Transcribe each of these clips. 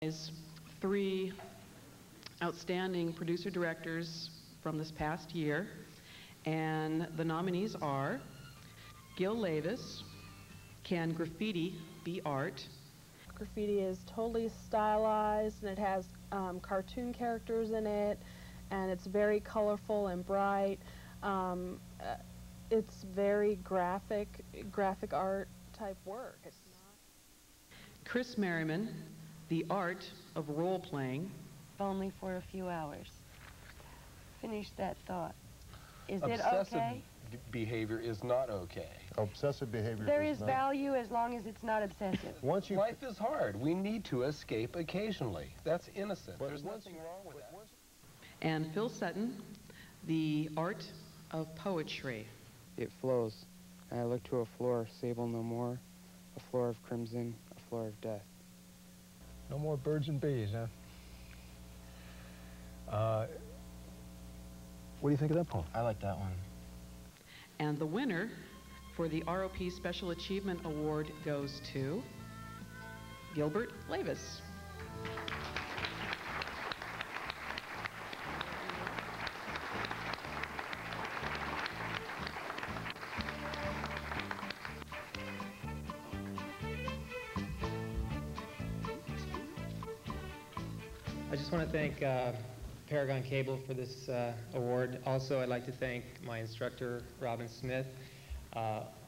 Is three outstanding producer-directors from this past year, and the nominees are Gil Lavis, Can Graffiti Be Art? Graffiti is totally stylized, and it has cartoon characters in it, and it's very colorful and bright. It's very graphic art type work. It's not. Chris Merriman, The Art of Role-Playing. Only for a few hours. Finish that thought. Is it Obsessive okay? behavior is not okay. Obsessive behavior There is is not. value as long as it's not obsessive. Life is hard. We need to escape occasionally. That's innocent. There's nothing wrong with that. And Phil Sutton, The Art of Poetry. It flows. I look to a floor, sable no more, a floor of crimson, a floor of death. No more birds and bees, huh? What do you think of that poem? I like that one. And the winner for the ROP Special Achievement Award goes to Gilbert Lavis. I just want to thank Paragon Cable for this award. Also, I'd like to thank my instructor, Robin Smith,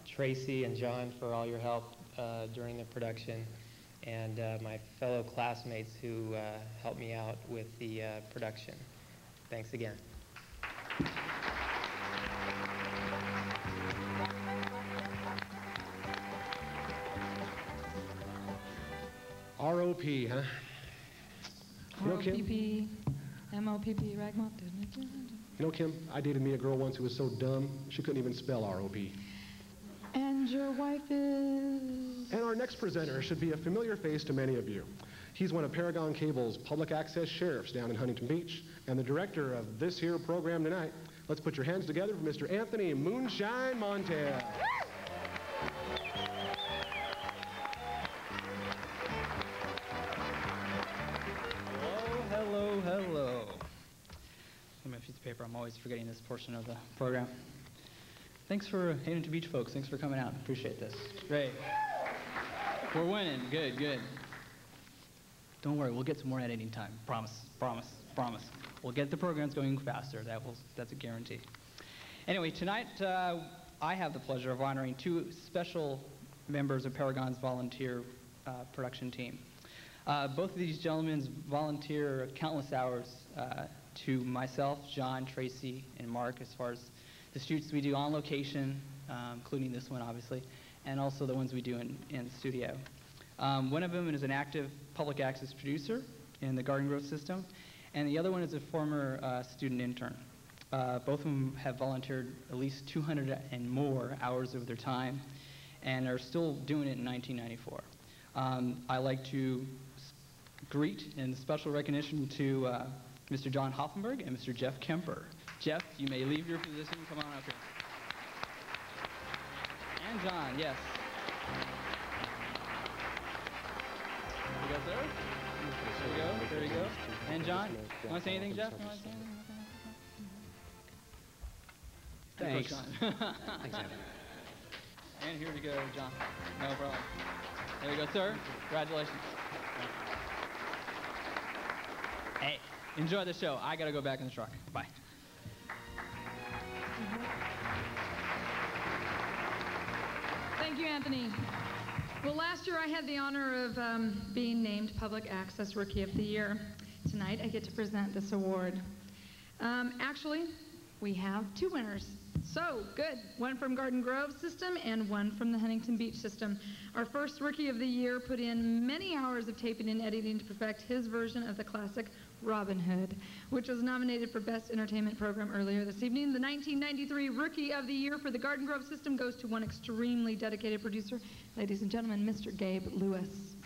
Tracy and John for all your help during the production, and my fellow classmates who helped me out with the production. Thanks again. ROP, huh? You know, Kim? ROPP, MOPP, Ragmop. You know, Kim, I dated me a girl once who was so dumb, she couldn't even spell ROP. And your wife is? And our next presenter should be a familiar face to many of you. He's one of Paragon Cable's public access sheriffs down in Huntington Beach, and the director of this here program tonight. Let's put your hands together for Mr. Anthony Moonshine Montel. Hello. Give me a piece of paper. I'm always forgetting this portion of the program. Thanks for Huntington Beach folks. Thanks for coming out. Appreciate this. Great. We're winning. Good. Don't worry. We'll get some more editing time. Promise. We'll get the programs going faster. That's a guarantee. Anyway, tonight I have the pleasure of honoring two special members of Paragon's volunteer production team. Both of these gentlemen volunteer countless hours to myself, John, Tracy, and Mark as far as the shoots we do on location, including this one, obviously, and also the ones we do in the studio. One of them is an active public access producer in the Garden Grove system, and the other one is a former student intern. Both of them have volunteered at least 200 and more hours of their time and are still doing it in 1994. I like to greet in special recognition to Mr. John Hoffenberg and Mr. Jeff Kemper. Jeff, you may leave your position. Come on up here. And John, yes. There you go, sir. There you go. And John, you want to say anything, Jeff? You want to say anything? Thanks. Thanks, Anthony. And here we go, John. No problem. There you go, sir. Congratulations. Hey, enjoy the show. I got to go back in the truck. Bye. Thank you, Anthony. Well, last year I had the honor of being named Public Access Rookie of the Year. Tonight I get to present this award. Actually, we have two winners. So, good. One from Garden Grove system and one from the Huntington Beach system. Our first Rookie of the Year put in many hours of taping and editing to perfect his version of the classic Robin Hood, which was nominated for Best Entertainment Program earlier this evening. The 1993 Rookie of the Year for the Garden Grove system goes to one extremely dedicated producer. Ladies and gentlemen, Mr. Gabe Lewis.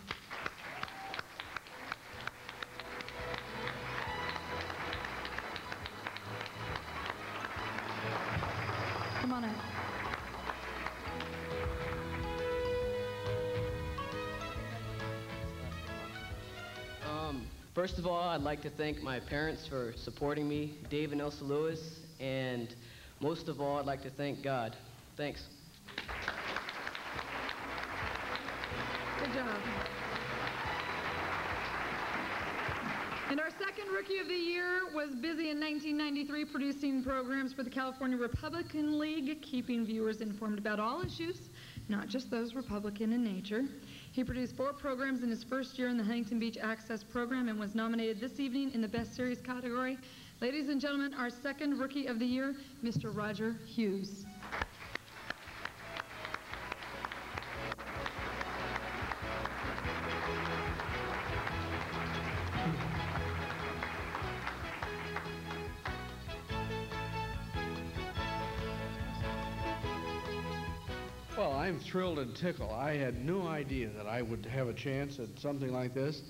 Come on up. First of all, I'd like to thank my parents for supporting me, Dave and Elsa Lewis, and most of all, I'd like to thank God. Thanks. Good job. And our second Rookie of the Year was busy in 1993 producing programs for the California Republican League, keeping viewers informed about all issues, not just those Republican in nature. He produced 4 programs in his first year in the Huntington Beach Access Program and was nominated this evening in the Best Series category. Ladies and gentlemen, our second Rookie of the Year, Mr. Roger Hughes. Well, I'm thrilled and tickled. I had no idea that I would have a chance at something like this.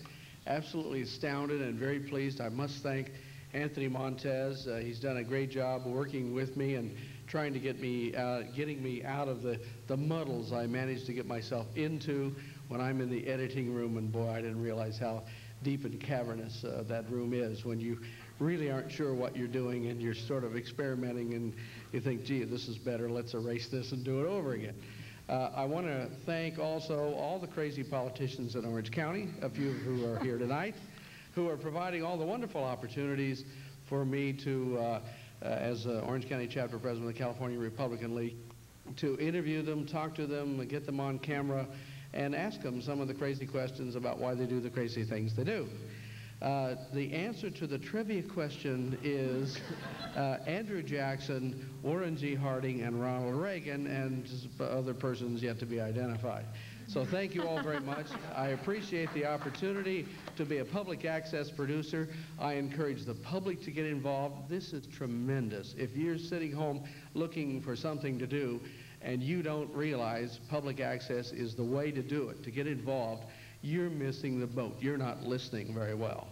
Absolutely astounded and very pleased. I must thank Anthony Montez. He's done a great job working with me and trying to getting me out of the muddles I managed to get myself into when I'm in the editing room. And boy, I didn't realize how deep and cavernous that room is when you really aren't sure what you're doing and you're sort of experimenting and you think, gee, this is better, let's erase this and do it over again. I want to thank also all the crazy politicians in Orange County, a few who are here tonight, who are providing all the wonderful opportunities for me to, as Orange County Chapter President of the California Republican League, to interview them, talk to them, get them on camera, and ask them some of the crazy questions about why they do the crazy things they do. The answer to the trivia question is Andrew Jackson, Warren G. Harding, and Ronald Reagan, and other persons yet to be identified. So thank you all very much. I appreciate the opportunity to be a public access producer. I encourage the public to get involved. This is tremendous. If you're sitting home looking for something to do and you don't realize public access is the way to do it, to get involved, you're missing the boat. You're not listening very well.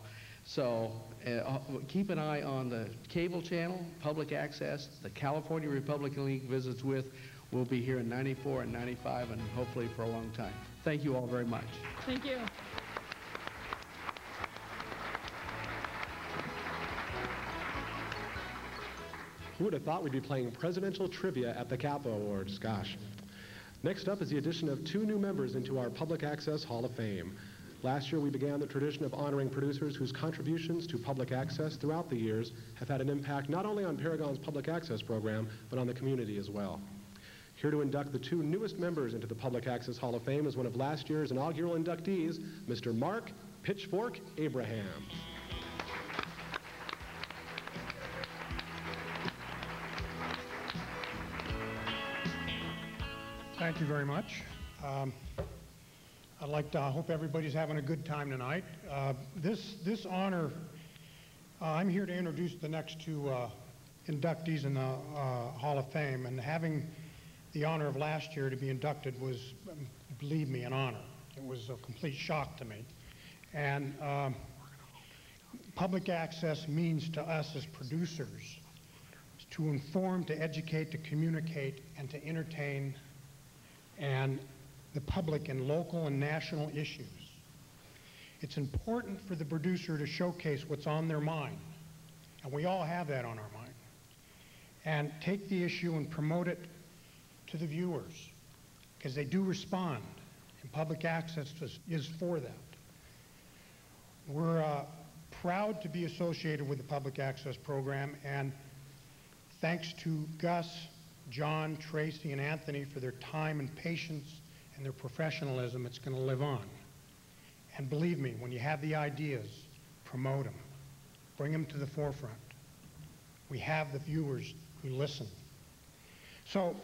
So keep an eye on the cable channel, public access. The California Republican League visits with will be here in 94 and 95 and hopefully for a long time. Thank you all very much. Thank you. Who would have thought we'd be playing presidential trivia at the CAPA Awards? Gosh. Next up is the addition of 2 new members into our Public Access Hall of Fame. Last year, we began the tradition of honoring producers whose contributions to public access throughout the years have had an impact not only on Paragon's public access program, but on the community as well. Here to induct the 2 newest members into the Public Access Hall of Fame is one of last year's inaugural inductees, Mr. Mark Pitchfork Abraham. Thank you very much. I'd like to hope everybody's having a good time tonight. This honor, I'm here to introduce the next 2 inductees in the Hall of Fame, and having the honor of last year to be inducted was, believe me, an honor. It was a complete shock to me. And public access means to us as producers to inform, to educate, to communicate, and to entertain and the public in local and national issues. It's important for the producer to showcase what's on their mind, and we all have that on our mind, and take the issue and promote it to the viewers, because they do respond, and public access is for that. We're proud to be associated with the Public Access Program, and thanks to Gus, John, Tracy, and Anthony for their time and patience and their professionalism, it's going to live on. And believe me, when you have the ideas, promote them. Bring them to the forefront. We have the viewers who listen. So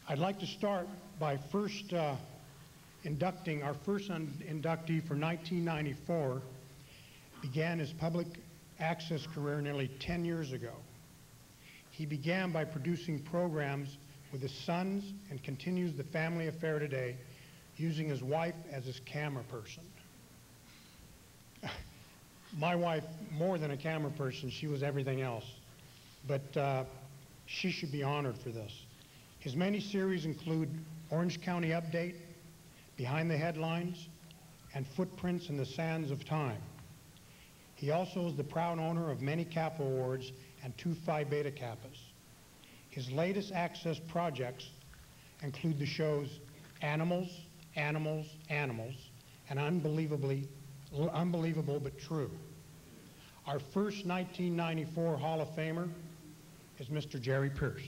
I'd like to start by first inducting our first inductee for 1994. Began his public access career nearly 10 years ago. He began by producing programs with his sons and continues the family affair today, using his wife as his camera person. My wife, more than a camera person, she was everything else. But she should be honored for this. His many series include Orange County Update, Behind the Headlines, and Footprints in the Sands of Time. He also is the proud owner of many CAPA awards and 2 Phi Beta Kappas. His latest Access projects include the shows Animals, Animals, Animals, and Unbelievable but True. Our first 1994 Hall of Famer is Mr. Jerry Pierce.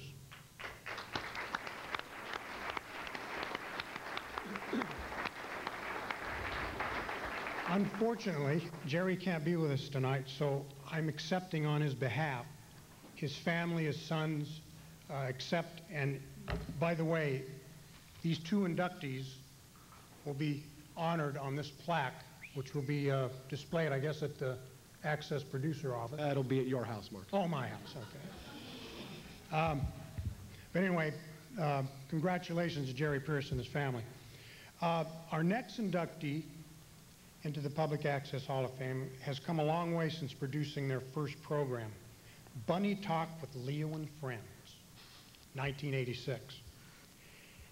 Unfortunately, Jerry can't be with us tonight, so I'm accepting on his behalf. His family, his sons, accept, and by the way, these 2 inductees will be honored on this plaque, which will be displayed, I guess, at the Access Producer Office. It'll be at your house, Mark. Oh, my house, okay. But anyway, congratulations to Jerry Pierce and his family. Our next inductee into the Public Access Hall of Fame has come a long way since producing their first program, Bunny Talk with Leo and Friends, 1986.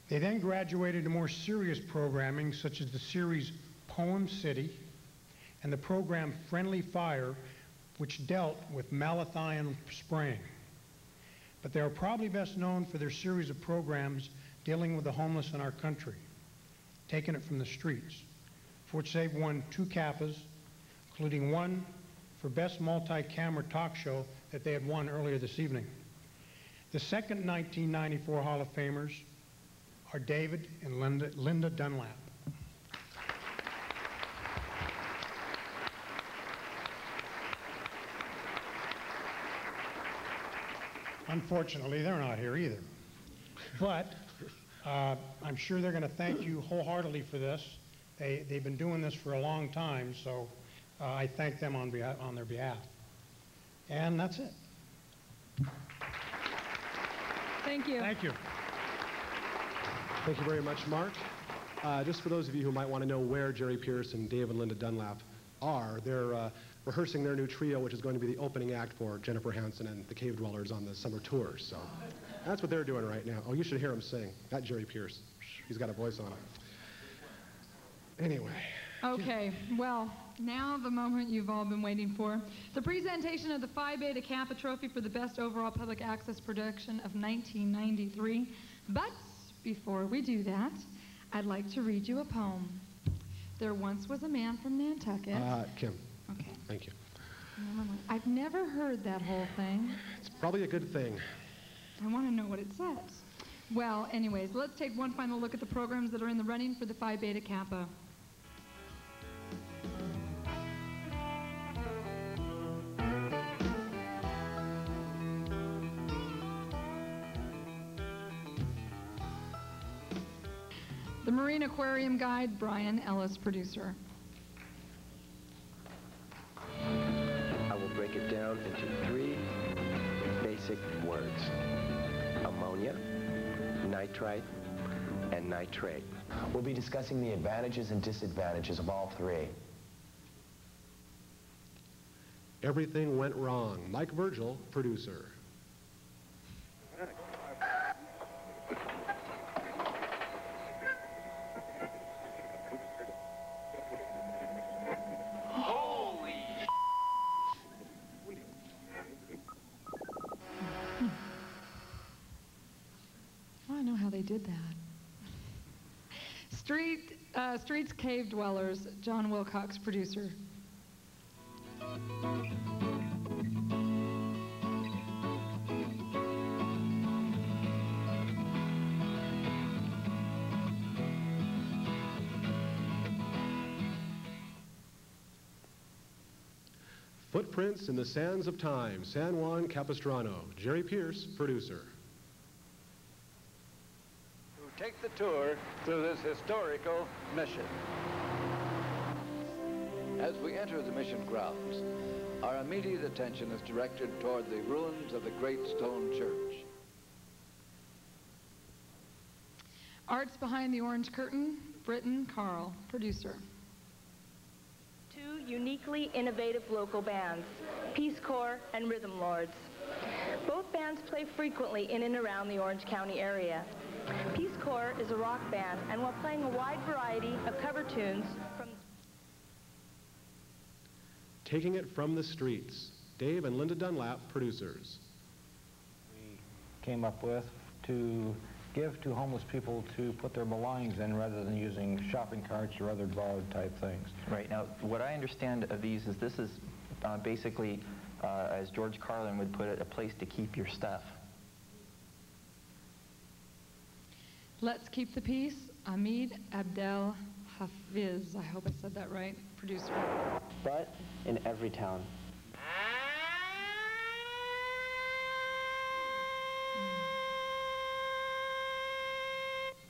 They then graduated to more serious programming, such as the series Poem City and the program Friendly Fire, which dealt with malathion spraying. But they are probably best known for their series of programs dealing with the homeless in our country, Taking It From the Streets, for which they've won 2 CAPAs, including 1 for Best Multi-Camera Talk Show that they had won earlier this evening. The second 1994 Hall of Famers are David and Linda Dunlap. Unfortunately, they're not here either. But I'm sure they're going to thank you wholeheartedly for this. They've been doing this for a long time, so I thank them on their behalf. And that's it. Thank you. Thank you. Thank you very much, Mark. Just for those of you who might want to know where Jerry Pierce and Dave and Linda Dunlap are, they're rehearsing their new trio, which is going to be the opening act for Jennifer Hansen and the Cave Dwellers on the summer tour. So that's what they're doing right now. Oh, you should hear him sing. That Jerry Pierce. He's got a voice on him. Anyway. Okay, well, now the moment you've all been waiting for. The presentation of the Phi Beta Kappa Trophy for the Best Overall Public Access Production of 1993. But before we do that, I'd like to read you a poem. There once was a man from Nantucket. Kim. Okay. Thank you. I've never heard that whole thing. It's probably a good thing. I want to know what it says. Well, anyways, let's take one final look at the programs that are in the running for the Phi Beta Kappa. The Marine Aquarium Guide, Brian Ellis, producer. I will break it down into 3 basic words: ammonia, nitrite, and nitrate. We'll be discussing the advantages and disadvantages of all 3. Everything went wrong. Mike Virgil, producer. Did that. Streets Cave Dwellers, John Wilcox, producer. Footprints in the Sands of Time, San Juan Capistrano, Jerry Pierce, producer. Take the tour through this historical mission. As we enter the mission grounds, our immediate attention is directed toward the ruins of the Great Stone Church. Arts Behind the Orange Curtain, Britton Carl, producer. 2 uniquely innovative local bands, Peace Corps and Rhythm Lords. Both bands play frequently in and around the Orange County area. Peace Corps is a rock band, and while playing a wide variety of cover tunes from Taking It from the Streets. Dave and Linda Dunlap, producers. We came up with to give to homeless people to put their belongings in rather than using shopping carts or other borrowed type things. Right. Now, what I understand of these is this is basically, as George Carlin would put it, a place to keep your stuff. Let's Keep the Peace, Hamid Abdel Hafiz. I hope I said that right, producer. But in every town.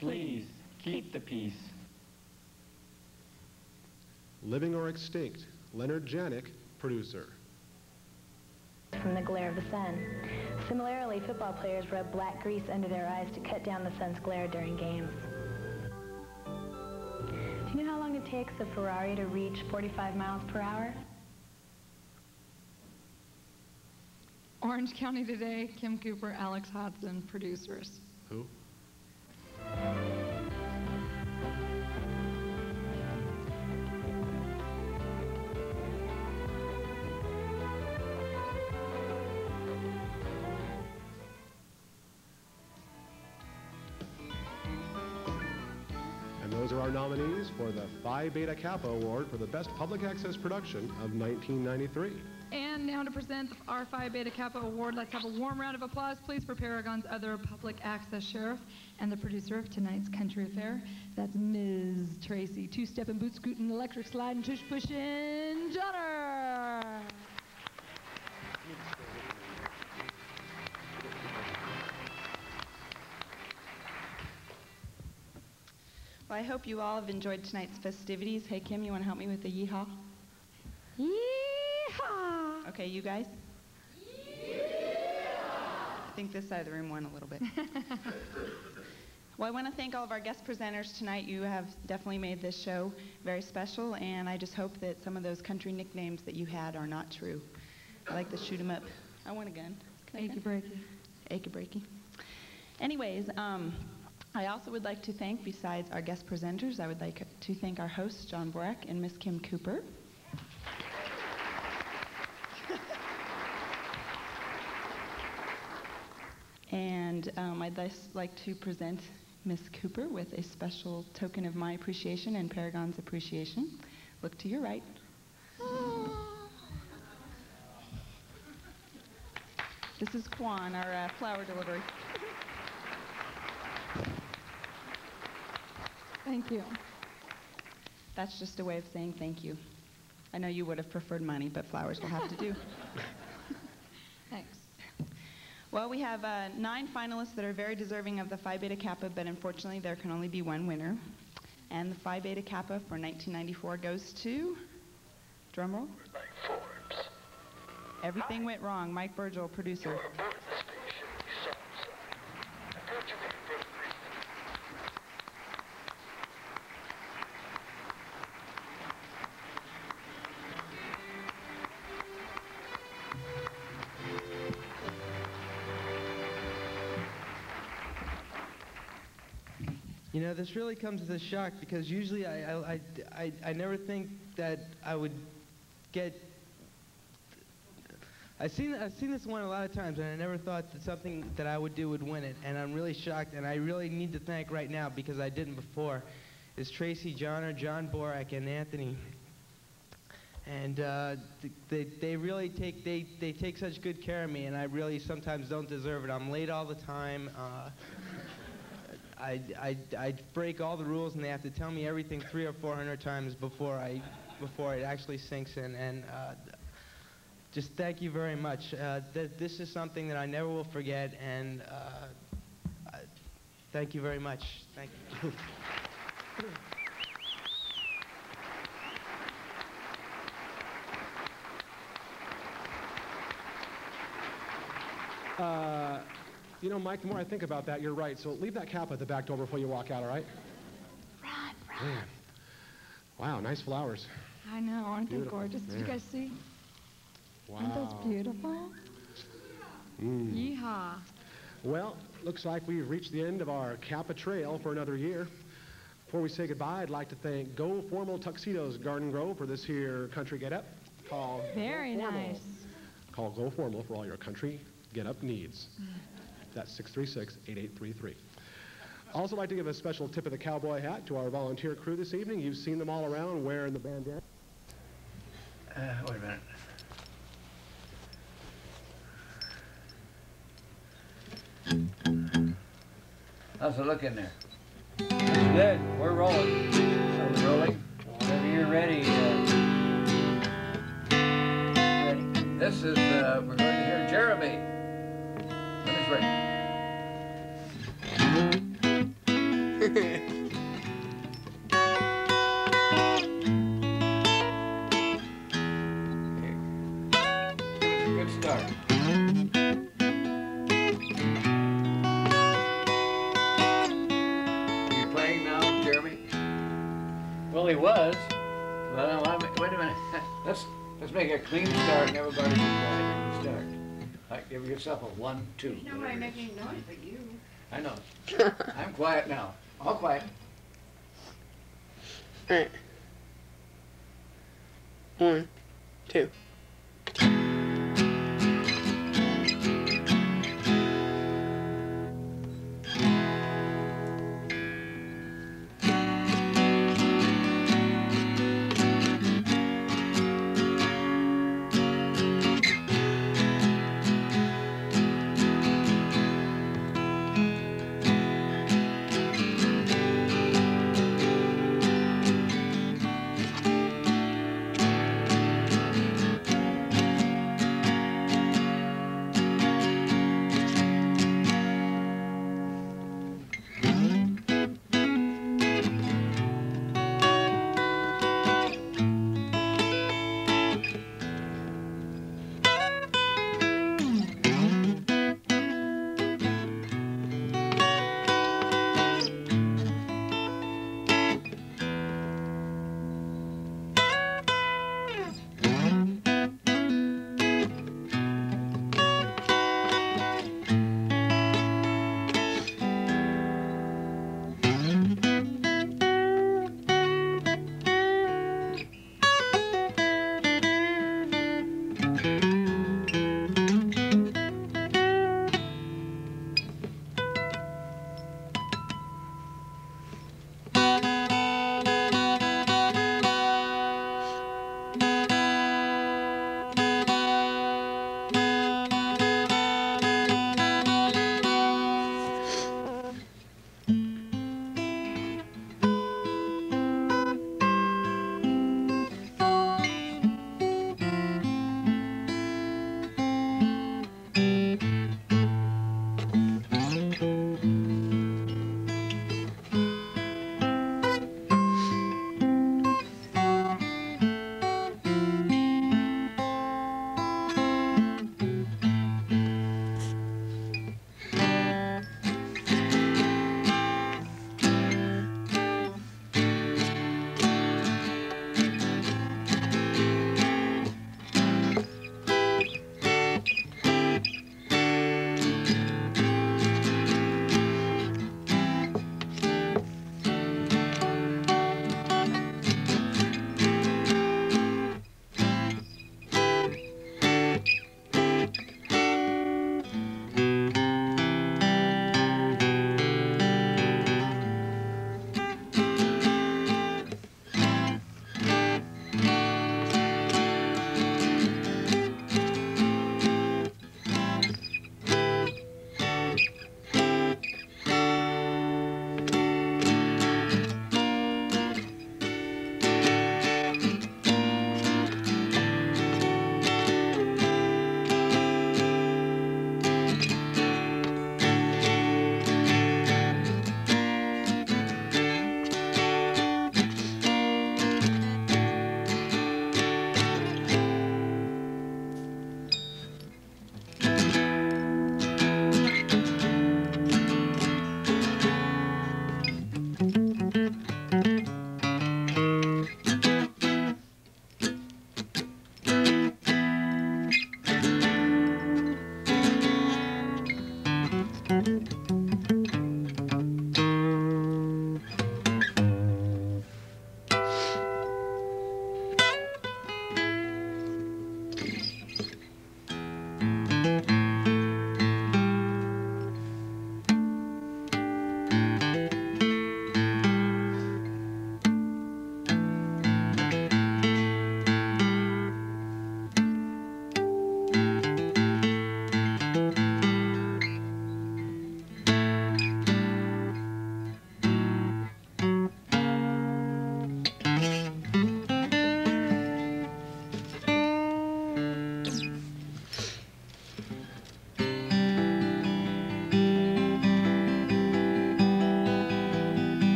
Please, keep the peace. Living or Extinct. Leonard Janik, producer. From the glare of the sun. Similarly, football players rub black grease under their eyes to cut down the sun's glare during games. Do you know how long it takes a Ferrari to reach 45 miles per hour? Orange County Today, Kim Cooper, Alex Hodson, producers. Who? And those are our nominees for the Phi Beta Kappa Award for the Best Public Access Production of 1993. And now to present our Phi Beta Kappa Award, let's have a warm round of applause, please, for Paragon's other public access sheriff and the producer of tonight's country affair. That's Ms. Tracy, two-stepping, boot-scooting, electric sliding, tush-pushing, Johnner. Well, I hope you all have enjoyed tonight's festivities. Hey, Kim, you want to help me with the yeehaw? Yeehaw! Okay, you guys? I think this side of the room won a little bit. Well, I want to thank all of our guest presenters tonight. You have definitely made this show very special, and I just hope that some of those country nicknames that you had are not true. I like the shoot 'em up. I want a gun. Achy breaky. Achy breaky. Anyways, I also would like to thank, besides our guest presenters, I would like to thank our hosts, John Borak and Miss Kim Cooper. And I'd like to present Miss Cooper with a special token of my appreciation and Paragon's appreciation. Look to your right. This is Kwan, our flower delivery. Thank you. That's just a way of saying thank you. I know you would have preferred money, but flowers will have to do. Thanks. Well, we have 9 finalists that are very deserving of the Phi Beta Kappa, but unfortunately there can only be one winner. And the Phi Beta Kappa for 1994 goes to, drumroll, Everything Went Wrong, Mike Burgel, producer. You know, this really comes as a shock because usually I never think that I would get. I've seen this one a lot of times, and I never thought that something that I would do would win it. And I'm really shocked, and I really need to thank right now because I didn't before. Is Tracy, John Borak, and Anthony. And they really take such good care of me, and I really sometimes don't deserve it. I'm late all the time. I break all the rules, and they have to tell me everything 300 or 400 times before it actually sinks in. And just thank you very much. This is something that I never will forget, and thank you very much. Thank you. You know, Mike, the more I think about that, you're right. So leave that cap at the back door before you walk out, all right? Run. Man. Wow, nice flowers. I know, aren't they Beautiful. gorgeous? Did you Man. guys see? Wow. Aren't those beautiful? Yeehaw. Well, looks like we've reached the end of our Kappa Trail for another year. Before we say goodbye, I'd like to thank Go Formal Tuxedos Garden Grove for this here country get-up. Call Very Go Formal. nice. Call Go Formal for all your country get-up needs. That's 636-8833. Also like to give a special tip of the cowboy hat to our volunteer crew this evening. You've seen them all around wearing the bandana. Wait a minute. How's it look in there? That's good. We're rolling. Are we rolling? Whenever you're ready. Ready. This is, we're going to hear Jeremy. When it's ready. Good start. You playing now, Jeremy? Well, he was. Well, wait a minute. Let's make a clean start and everybody can start. Like, give yourself a 1, 2. Nobody making noise but you. I know. I'm quiet now. All quiet. All right. 1, 2.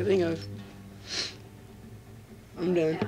can think of. I'm done.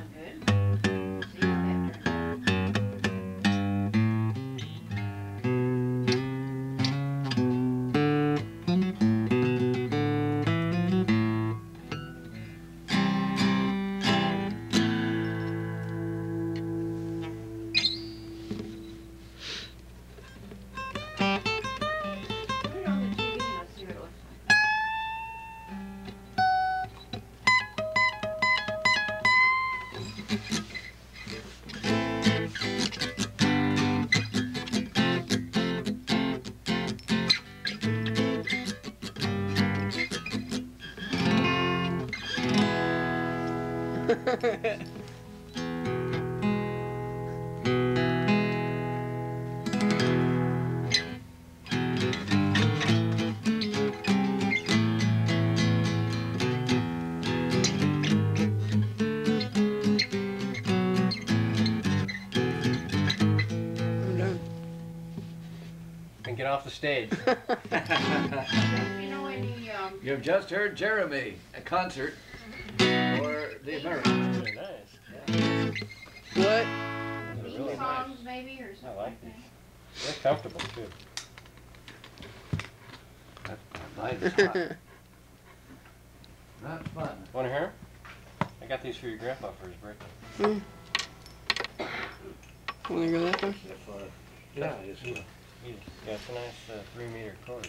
And get off the stage. You've just heard Jeremy, a concert for the Americans. They're nice. What? These really songs nice. Maybe or something. I like these. They're comfortable too. Mine is hot. Not fun. Want to hear 'em? I got these for your grandpa for his birthday. Wanna go that way? Yeah, it's a nice 3-meter chord.